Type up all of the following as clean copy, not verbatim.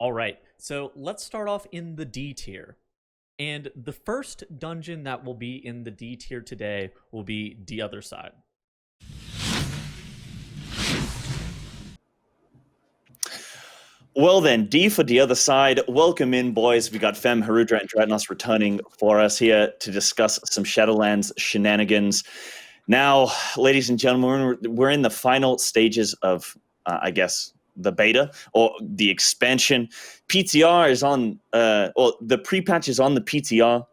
All right, so let's start off in the D tier. And the first dungeon that will be in the D tier today will be The Other Side. Well then, D for The Other Side. Welcome in, boys. We got Fem, Herudra, and Dratnos returning for us here to discuss some Shadowlands shenanigans. Now, ladies and gentlemen, we're in the final stages of, I guess, the beta or the expansion. PTR is on, or the pre-patch is on the PTR.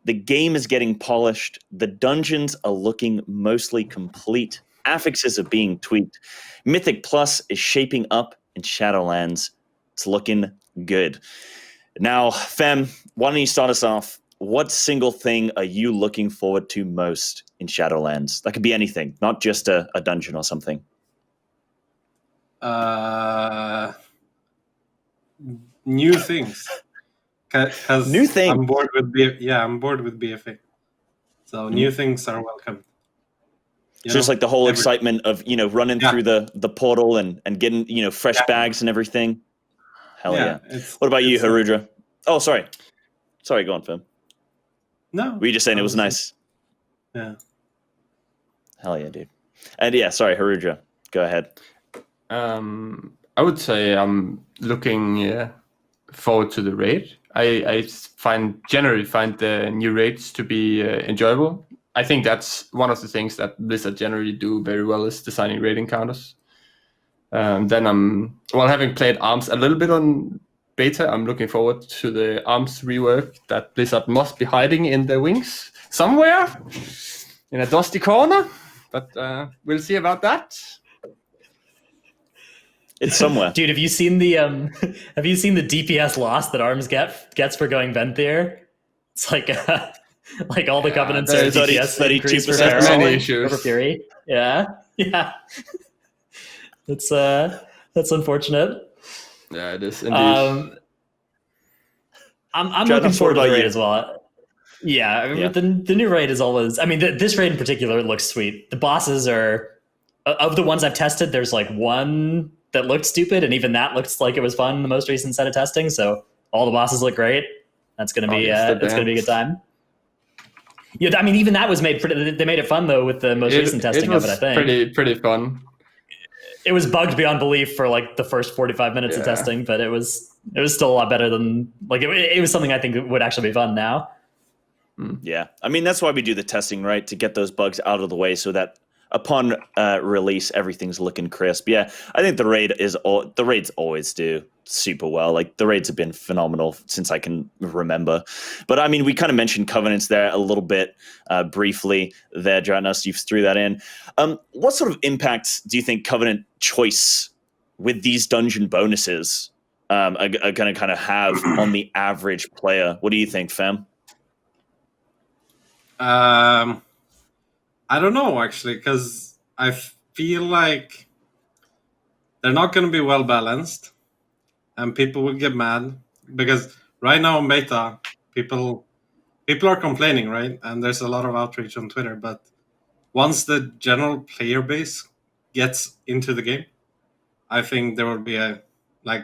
The game is getting polished. The dungeons are looking mostly complete. Affixes are being tweaked. Mythic Plus is shaping up in Shadowlands. It's looking good. Now, Fem, why don't you start us off? What single thing are you looking forward to most in Shadowlands? That could be anything, not just a dungeon or something. New things. Because New thing. I'm bored with BFA. So new things are welcome. Just like the whole excitement of running through the portal and getting fresh bags and everything. Hell yeah! What about you, Herudra? Oh, sorry, go on, Fem. No, were you just saying it was nice? Yeah. Hell yeah, dude. And yeah, sorry, Herudra, go ahead. I would say I'm looking forward to the raid. I generally find the new raids to be enjoyable. I think that's one of the things that Blizzard generally do very well is designing raid encounters. Then having played ARMS a little bit on beta, I'm looking forward to the ARMS rework that Blizzard must be hiding in their wings somewhere in a dusty corner. But we'll see about that. It's somewhere. Dude, have you seen the DPS loss that ARMS gets for going Venthyr? It's like like all the covenants are DPS 32% over Fury. Yeah. That's unfortunate. Yeah, it is indeed. I'm looking forward to the raid as well. Yeah. The new raid is always. I mean, this raid in particular looks sweet. The bosses are of the ones I've tested. There's like one that looked stupid, and even that looks like it was fun in the most recent set of testing. So all the bosses look great. That's gonna be a good time. Yeah, I mean, even that was made. They made it fun though with the most recent testing of it. I think pretty fun. It was bugged beyond belief for like the first 45 minutes of testing, but it was still a lot better than like it was something I think would actually be fun now. Yeah, I mean that's why we do the testing, right? To get those bugs out of the way, so that upon release everything's looking crisp. Yeah, I think the raids always do super well. Like the raids have been phenomenal since I can remember. But I mean, we kind of mentioned covenants there a little bit briefly there, Dratnos. You threw that in. What sort of impact do you think covenant choice with these dungeon bonuses are going to kind of have on the average player? What do you think, Fem? I don't know, actually, because I feel like they're not going to be well balanced, and people will get mad because right now in beta, people are complaining, right? And there's a lot of outrage on Twitter. But once the general player base gets into the game, I think there will be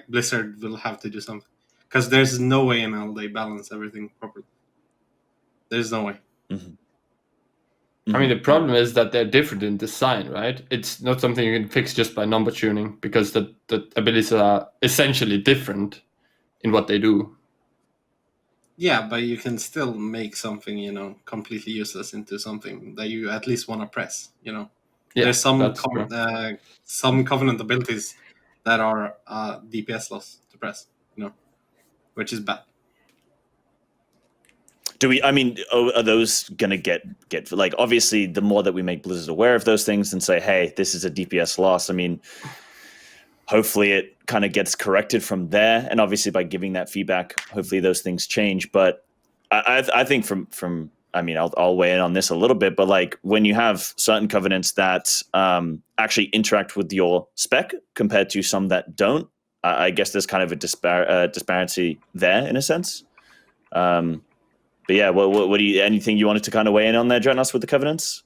Blizzard will have to do something, because there's no way in hell they balance everything properly. There's no way. Mm-hmm. I mean, the problem is that they're different in design, right? It's not something you can fix just by number tuning, because the abilities are essentially different in what they do. Yeah, but you can still make something, completely useless into something that you at least want to press, Yeah, there's some covenant abilities that are DPS loss to press, which is bad. Are those going to get like, obviously the more that we make Blizzard aware of those things and say, hey, this is a DPS loss, I mean, hopefully it kind of gets corrected from there. And obviously by giving that feedback, hopefully those things change. But I think I'll weigh in on this a little bit, but like when you have certain covenants that actually interact with your spec compared to some that don't, I guess there's kind of a disparity there in a sense. But yeah, what do you? Anything you wanted to kind of weigh in on there, Dratnos, with the covenants?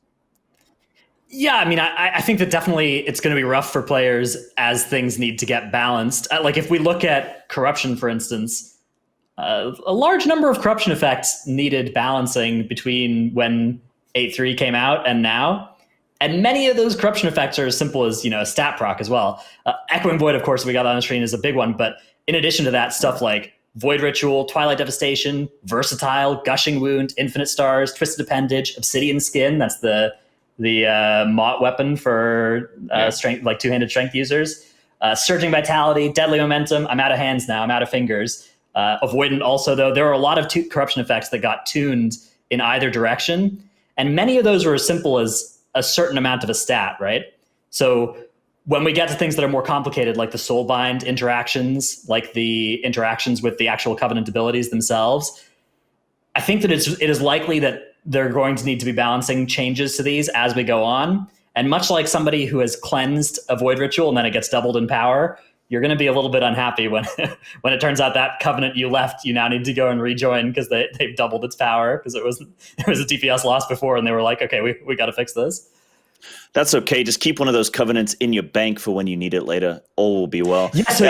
Yeah, I mean, I think that definitely it's going to be rough for players as things need to get balanced. Like if we look at corruption, for instance, a large number of corruption effects needed balancing between when 8.3 came out and now. And many of those corruption effects are as simple as, a stat proc as well. Echoing Void, of course, we got on the screen is a big one. But in addition to that, stuff like Void Ritual, Twilight Devastation, Versatile, Gushing Wound, Infinite Stars, Twisted Appendage, Obsidian Skin, that's the Mott weapon for strength, like two-handed strength users. Surging Vitality, Deadly Momentum. I'm out of hands now. I'm out of fingers. Avoidant also, though. There are a lot of corruption effects that got tuned in either direction. And many of those were as simple as a certain amount of a stat, right? So when we get to things that are more complicated, like the Soulbind interactions, like the interactions with the actual Covenant abilities themselves, I think that it is likely that they're going to need to be balancing changes to these as we go on. And much like somebody who has cleansed a Void Ritual and then it gets doubled in power, you're going to be a little bit unhappy when when it turns out that Covenant you left, you now need to go and rejoin because they've doubled its power because it was a DPS loss before and they were like, okay, we got to fix this. That's okay. Just keep one of those covenants in your bank for when you need it later. All will be well. Yeah, so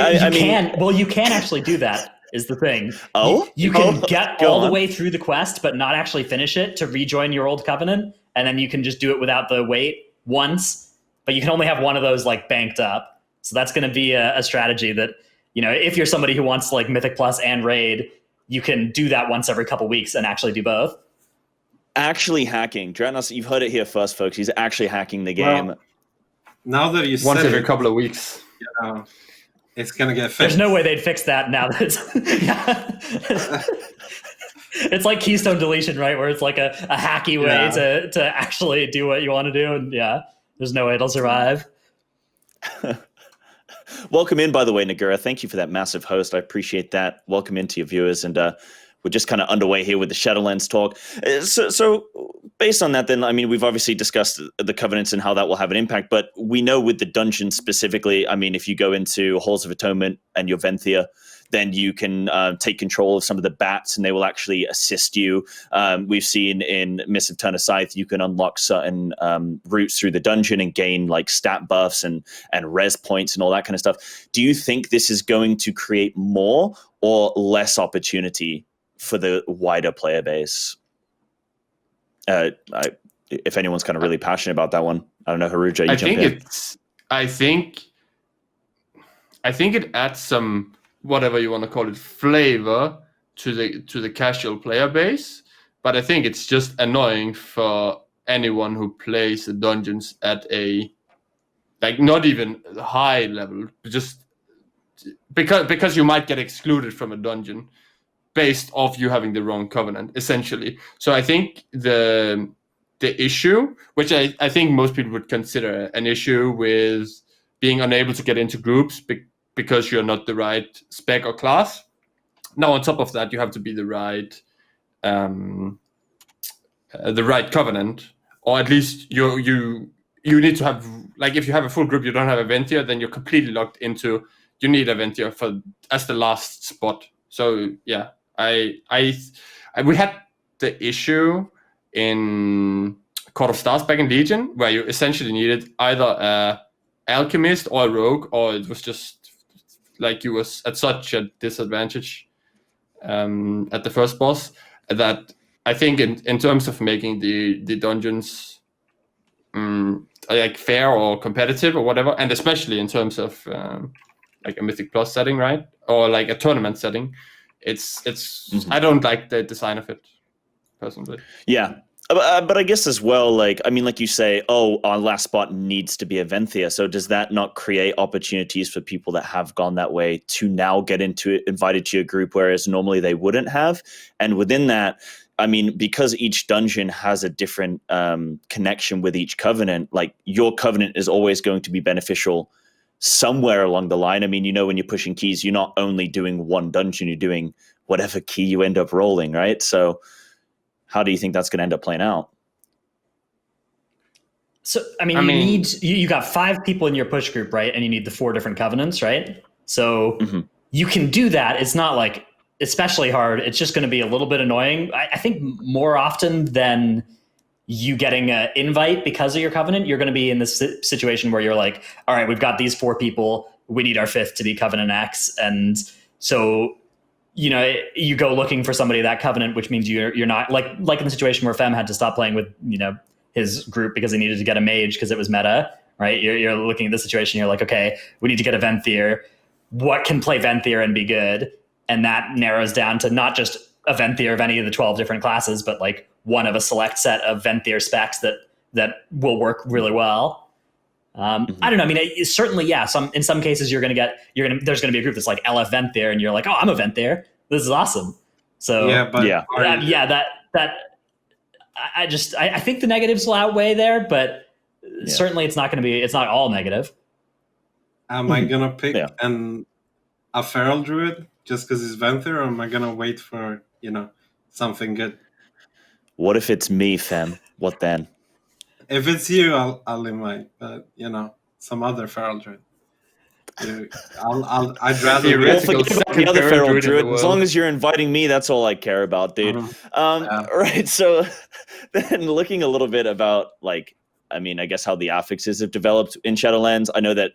you can actually do that. Is the thing. Oh? You can get all the way through the quest, but not actually finish it to rejoin your old covenant, and then you can just do it without the wait once, but you can only have one of those like banked up. So that's going to be a strategy that, if you're somebody who wants like Mythic Plus and Raid, you can do that once every couple weeks and actually do both. Actually hacking. Dratnos, you've heard it here first, folks. He's actually hacking the game. Well, now that you said once every it, couple of weeks. It's going to get fixed. There's no way they'd fix that now. It's like Keystone deletion, right? Where it's like a hacky way to actually do what you want to do. And there's no way it'll survive. Welcome in, by the way, Nagura. Thank you for that massive host. I appreciate that. Welcome into your viewers. And we're just kind of underway here with the Shadowlands talk. So based on that, then, I mean, we've obviously discussed the Covenants and how that will have an impact, but we know with the dungeon specifically, I mean, if you go into Halls of Atonement and your Venthia, then you can take control of some of the bats and they will actually assist you. We've seen in Mists of Turner Scythe, you can unlock certain routes through the dungeon and gain like stat buffs and res points and all that kind of stuff. Do you think this is going to create more or less opportunity for the wider player base? If anyone's kind of really passionate about that one, I don't know, Herudra, you jump in. I think it adds some, whatever you want to call it, flavor to the casual player base, but I think it's just annoying for anyone who plays the dungeons at a like not even high level, just because you might get excluded from a dungeon based off you having the wrong covenant, essentially. So I think the issue, which I think most people would consider an issue with being unable to get into groups because you're not the right spec or class. Now, on top of that, you have to be the right covenant, or at least you need to have, like, if you have a full group, you don't have a Ventia, then you're completely locked into, you need a Ventia as the last spot. So yeah, we had the issue in Court of Stars back in Legion, where you essentially needed either a alchemist or a rogue, or it was just like you was at such a disadvantage at the first boss that I think in terms of making the dungeons like fair or competitive or whatever, and especially in terms of like a Mythic Plus setting, right, or like a tournament setting, it's I don't like the design of it personally. Yeah. But I guess as well, like, I mean, like you say, our last spot needs to be a Venthia. So does that not create opportunities for people that have gone that way to now get invited to your group, whereas normally they wouldn't have? And within that, I mean, because each dungeon has a different connection with each covenant, like your covenant is always going to be beneficial somewhere along the line. I mean, when you're pushing keys, you're not only doing one dungeon, you're doing whatever key you end up rolling, right? So how do you think that's going to end up playing out? So, I mean, you got 5 people in your push group, right? And you need the 4 different covenants, right? So you can do that. It's not like especially hard. It's just going to be a little bit annoying. I think more often than, you getting an invite because of your covenant, you're going to be in this situation where you're like, all right, we've got these 4 people. We need our 5th to be Covenant X. And so, you go looking for somebody of that covenant, which means you're not like in the situation where Fem had to stop playing with, his group because he needed to get a mage because it was meta, right? You're looking at this situation. You're like, okay, we need to get a Venthyr. What can play Venthyr and be good? And that narrows down to not just a Venthyr of any of the 12 different classes, but like one of a select set of Venthyr specs that will work really well. I don't know. I mean, certainly, yeah. In some cases, there's going to be a group that's like LF Venthyr, and you're like, oh, I'm a Venthyr. This is awesome. So I think the negatives will outweigh there, but certainly it's not all negative. Am I gonna pick a Feral Druid just because he's Venthyr, or am I gonna wait for something good? What if it's me, Fem? What then? If it's you, I'll invite, but some other Feral Druid. I'd rather forget about the other Feral Druid. As long as you're inviting me, that's all I care about, dude. Right. So then, looking a little bit about I guess how the affixes have developed in Shadowlands. I know that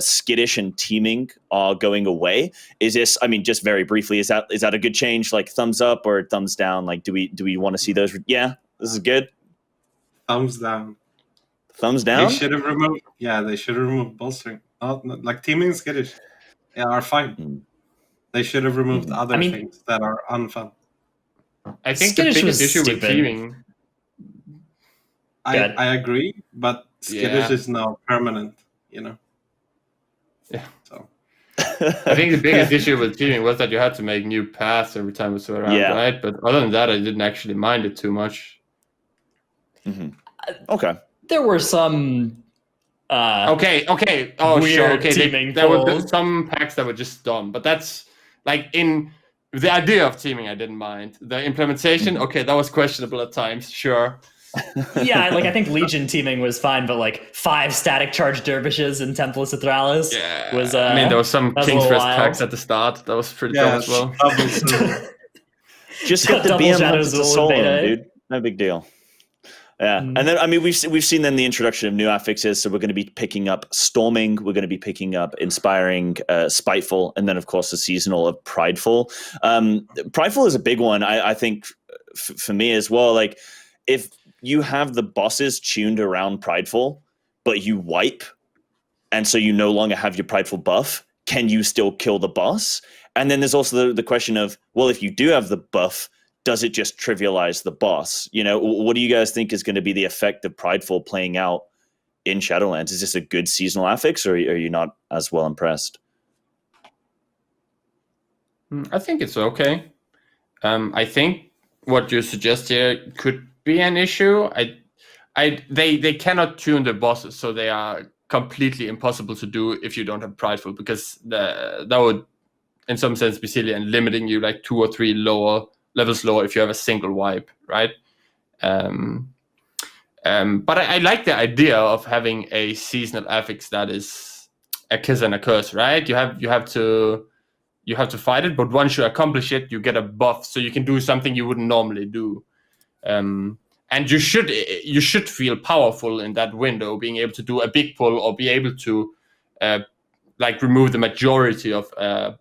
skittish and teaming are going away. Is this? I mean, just very briefly, is that a good change? Like thumbs up or thumbs down? Like, do we want to see those? Yeah, this is good. Thumbs down. Thumbs down. They should have removed. Yeah, they should have removed bolstering. Not like teaming and skittish. Yeah, are fine. They should have removed other things that are unfun. I think the biggest issue with teaming. I agree, but skittish is now permanent, Yeah. So I think the biggest issue with teaming was that you had to make new paths every time we switched around, right? But other than that, I didn't actually mind it too much. Okay. There were some okay. Oh, sure. Okay, there were some packs that were just dumb, but that's like in the idea of teaming, I didn't mind. The implementation, okay, that was questionable at times, sure. Yeah, I think Legion teaming was fine, but 5 static charge dervishes in Templus Athralis was. I mean, there was some King's Rest packs at the start. That was pretty dumb as well. Just get the BM Hunters of Soul in, dude. No big deal. Yeah, and then we've seen then the introduction of new affixes. So we're going to be picking up Storming. We're going to be picking up Inspiring, Spiteful, and then of course the seasonal of Prideful. Prideful is a big one. I think for me as well. Like if you have the bosses tuned around Prideful, but you wipe, and so you no longer have your Prideful buff, can you still kill the boss? And then there's also the question of, well, if you do have the buff, does it just trivialize the boss? What do you guys think is going to be the effect of Prideful playing out in Shadowlands? Is this a good seasonal affix, or are you not as well impressed? I think it's okay. I think what you suggest here could be an issue. They cannot tune the bosses, so they are completely impossible to do if you don't have Prideful, because that would, in some sense, be silly and limiting you like 2 or 3 levels lower if you have a single wipe, right? But I like the idea of having a seasonal affix that is a kiss and a curse, right? You have to fight it, but once you accomplish it, you get a buff, so you can do something you wouldn't normally do. And you should feel powerful in that window, being able to do a big pull or be able to remove the majority of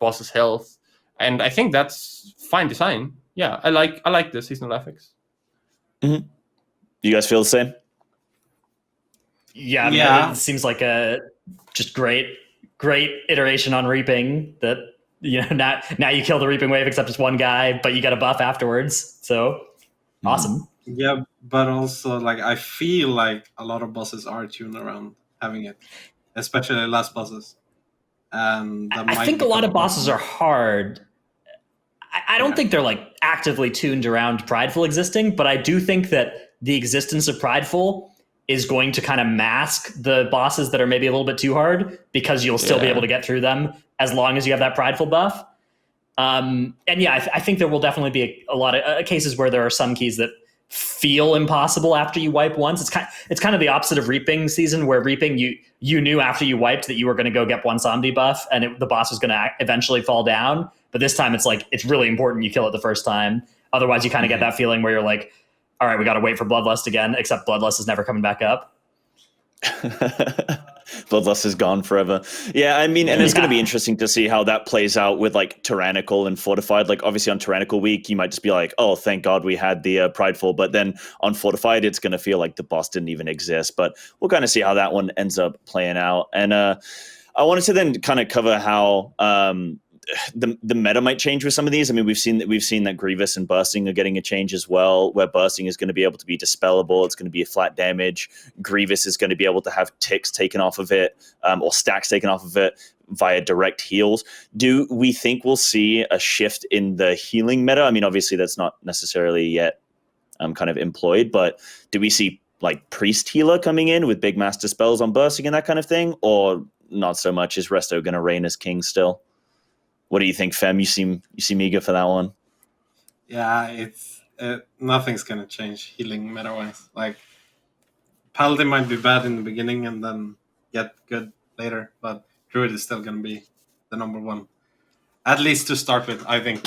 boss's health. And I think that's fine design. Yeah, I like the seasonal affix. Mm-hmm. You guys feel the same? Yeah, it seems like a just great iteration on Reaping. That now you kill the Reaping wave except it's one guy, but you get a buff afterwards. So awesome. Yeah, but also I feel like a lot of bosses are tuned around having it, especially last bosses. And I think a lot of bosses are hard. I don't think they're actively tuned around Prideful existing, but I do think that the existence of Prideful is going to kind of mask the bosses that are maybe a little bit too hard, because you'll still be able to get through them as long as you have that Prideful buff. And I think there will definitely be a lot of cases where there are some keys that feel impossible after you wipe once. It's kind of the opposite of Reaping season, where Reaping you knew after you wiped that you were going to go get one zombie buff and the boss was going to eventually fall down. But this time it's really important you kill it the first time. Otherwise you kind of get that feeling where you're like, all right, we got to wait for Bloodlust again, except Bloodlust is never coming back up. Bloodlust is gone forever. Yeah, I mean, and it's going to be interesting to see how that plays out with like Tyrannical and Fortified. Like, obviously on Tyrannical week, you might just be like, oh, thank God we had the Prideful. But then on Fortified, it's going to feel like the boss didn't even exist. But we'll kind of see how that one ends up playing out. And I wanted to then kind of cover how the meta might change with some of these. I mean, we've seen that Grievous and Bursting are getting a change as well, where Bursting is going to be able to be dispellable. It's going to be a flat damage. Grievous is going to be able to have ticks taken off of it, or stacks taken off of it via direct heals. Do we think we'll see a shift in the healing meta? I mean, obviously that's not necessarily yet kind of employed, but do we see like Priest Healer coming in with big master spells on Bursting and that kind of thing, or not so much? Is Resto going to reign as king still? What do you think, Fem? You seem eager for that one. Yeah, it's nothing's gonna change healing meta-wise. Like Paladin might be bad in the beginning and then get good later, but Druid is still gonna be the number one, at least to start with. I think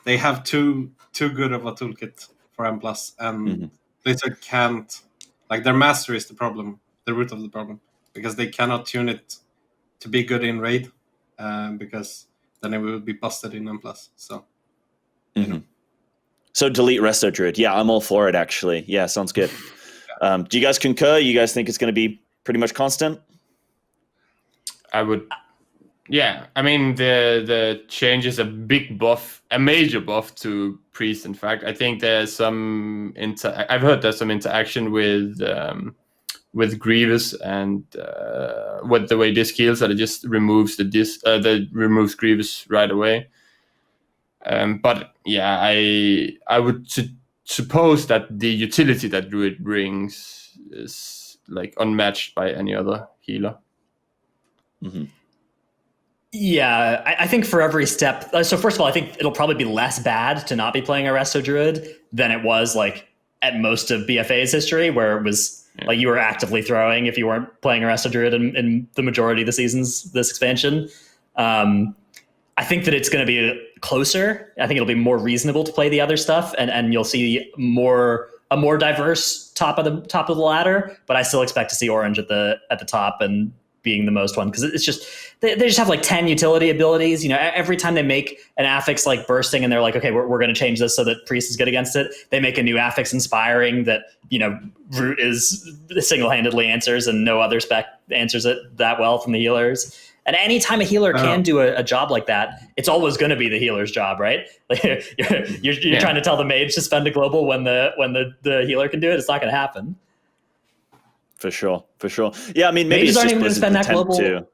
they have too good of a toolkit for M+, and Blizzard can't. Like their mastery is the problem, the root of the problem, because they cannot tune it to be good in raid, because then it will be busted in M+. So, So delete Resto Druid. Yeah, I'm all for it, actually. Yeah, sounds good. Do you guys concur? You guys think it's going to be pretty much constant? I would. Yeah, I mean, the change is a big buff, a major buff to Priest, in fact. I think there's some... I've heard there's some interaction with Grievous and with the way disc heals, that it just removes that removes Grievous right away. But yeah, I would suppose that the utility that Druid brings is like unmatched by any other healer. Yeah, I think for every step. So first of all, I think it'll probably be less bad to not be playing Resto Druid than it was like at most of BFA's history, where it was like you were actively throwing if you weren't playing Resto Druid in the majority of the seasons this expansion. I think that it's going to be closer. I think it'll be more reasonable to play the other stuff, and you'll see a more diverse top of the ladder. But I still expect to see Orange at the top and being the most one, because it's just they just have like 10 utility abilities. You know, every time they make an affix like Bursting and they're like, okay, we're going to change this so that Priest is good against it, they make a new affix Inspiring that, you know, Root is single-handedly answers and no other spec answers it that well from the healers. And anytime a healer can do a job like that, it's always going to be the healer's job, right? Like you're trying to tell the mage to spend a global when the healer can do it. It's not going to happen. For sure. Yeah, I mean, maybe mages it's aren't just even going to spend that global. To...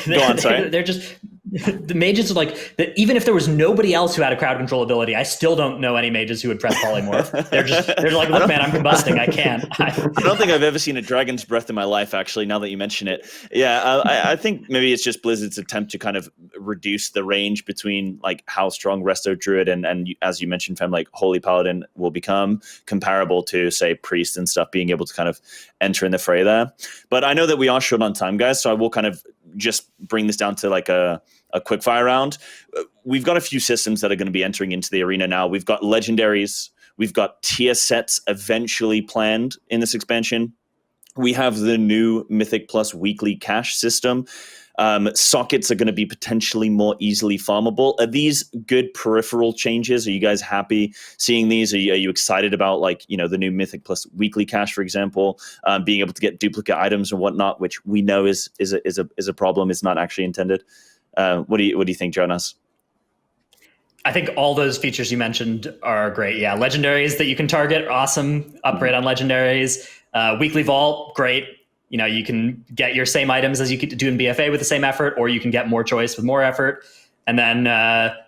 Go on, sorry. They're just the mages are like even if there was nobody else who had a crowd control ability, I still don't know any mages who would press polymorph. They're like, look, man, I'm combusting. I can't. I don't think I've ever seen a dragon's breath in my life, actually, now that you mention it. Yeah, I think maybe it's just Blizzard's attempt to kind of reduce the range between like how strong Resto Druid and as you mentioned, Fem, like Holy Paladin will become comparable to, say, Priest and stuff being able to kind of enter in the fray there. But I know that we are short on time, guys, so I will kind of just bring this down to like a quick fire round. We've got a few systems that are going to be entering into the arena now. We've got legendaries. We've got tier sets eventually planned in this expansion. We have the new Mythic Plus weekly cash system. Sockets are going to be potentially more easily farmable. Are these good peripheral changes? Are you guys happy seeing these? Are you excited about, like, you know, the new Mythic Plus weekly cash, for example, being able to get duplicate items and whatnot, which we know is a problem. It's not actually intended. What do you think, Dratnos? I think all those features you mentioned are great. Yeah, legendaries that you can target, awesome. Upgrade on legendaries. Weekly vault, great. You know, you can get your same items as you could do in BFA with the same effort, or you can get more choice with more effort. And then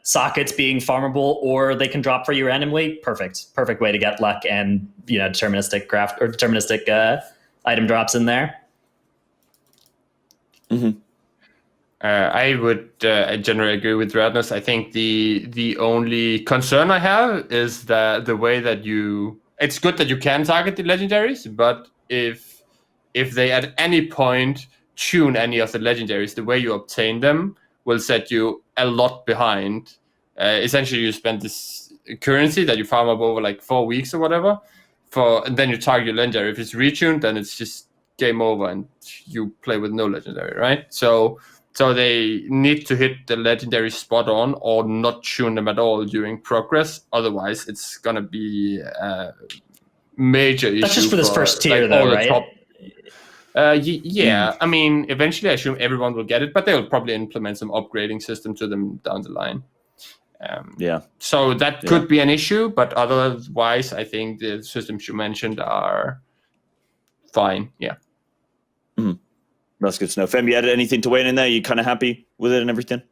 sockets being farmable, or they can drop for you randomly. Perfect way to get luck and, you know, deterministic craft or deterministic item drops in there. I would generally agree with Dratnos. I think the only concern I have is that the way that it's good that you can target the legendaries, but if they at any point tune any of the legendaries, the way you obtain them will set you a lot behind. Essentially, you spend this currency that you farm up over like 4 weeks or whatever. And then you target your legendary. If it's retuned, then it's just game over and you play with no legendary, right? So they need to hit the legendary spot on or not tune them at all during progress. Otherwise, it's gonna be a major issue. That's just for this first tier, though, right? Yeah. I mean, eventually, I assume everyone will get it, but they'll probably implement some upgrading system to them down the line. So that could be an issue, but otherwise, I think the systems you mentioned are fine. Yeah. Mm-hmm. That's good to know. Fem, you added anything to weigh in there? You kind of happy with it and everything?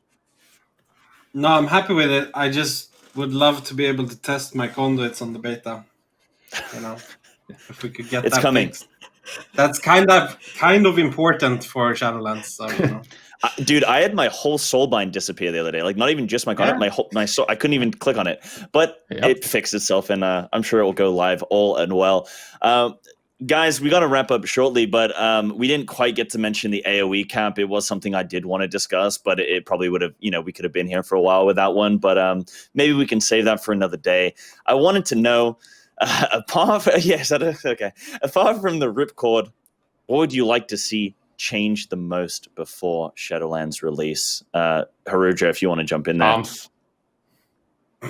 No, I'm happy with it. I just would love to be able to test my conduits on the beta. You know, if we could get it's that coming. fixed. That's kind of important for Shadowlands. So, you know. Dude, I had my whole soulbind disappear the other day. Like, not even just my conduit, my soul. I couldn't even click on it, but it fixed itself, and I'm sure it will go live all and well. Guys, we got to wrap up shortly, but we didn't quite get to mention the AoE cap. It was something I did want to discuss, but it probably would have, we could have been here for a while with that one, but maybe we can save that for another day. I wanted to know, apart from the ripcord, what would you like to see change the most before Shadowlands release? Herudra, if you want to jump in there.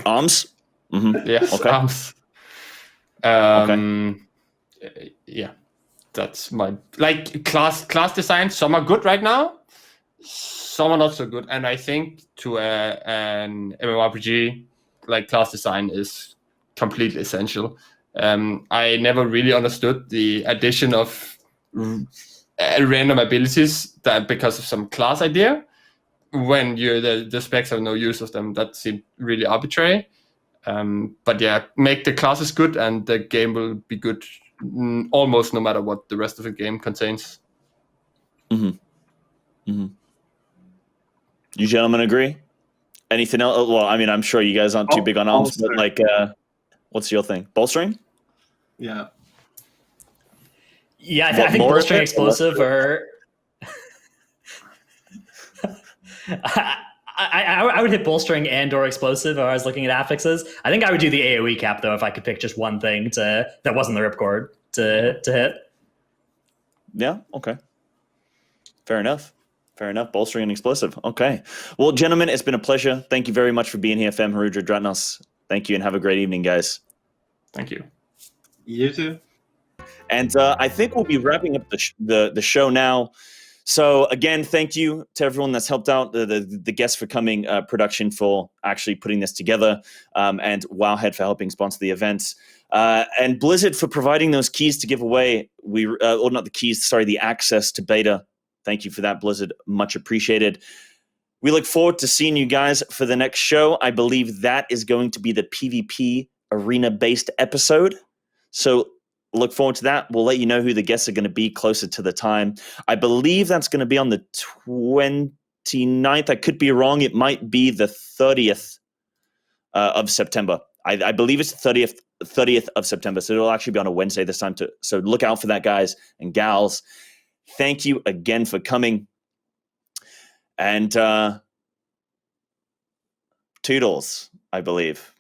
Arms? Mm-hmm. Yes, okay. arms. Yeah, that's my class design. Some are good right now, some are not so good, and I think to an MMORPG, like, class design is completely essential. I never really understood the addition of random abilities that because of some class idea, when the specs have no use of them. That seemed really arbitrary. But yeah, make the classes good and the game will be good almost no matter what the rest of the game contains. Mm-hmm. Mm-hmm. You gentlemen agree? Anything else? Well, I mean, I'm sure you guys aren't too big on arms, but like, what's your thing? Bolstering? Yeah. Yeah, I think bolstering explosive or... I would hit bolstering and or explosive if I was looking at affixes. I think I would do the AoE cap, though, if I could pick just one thing that wasn't the ripcord to hit. Yeah, okay. Fair enough. Bolstering and explosive. Okay. Well, gentlemen, it's been a pleasure. Thank you very much for being here, Fem, Herudra, Dratnos. Thank you, and have a great evening, guys. Thank you. You too. And I think we'll be wrapping up the show now. So again, thank you to everyone that's helped out, the guests for coming, production for actually putting this together, and Wowhead for helping sponsor the events, and Blizzard for providing those keys to give away. Or not the keys, sorry, the access to beta. Thank you for that, Blizzard. Much appreciated. We look forward to seeing you guys for the next show. I believe that is going to be the PvP arena-based episode. So look forward to that. We'll let you know who the guests are going to be closer to the time. I believe that's going to be on the 29th. I could be wrong. It might be the 30th of September. I believe it's the 30th of September. So it'll actually be on a Wednesday this time. So look out for that, guys and gals. Thank you again for coming. And toodles, I believe.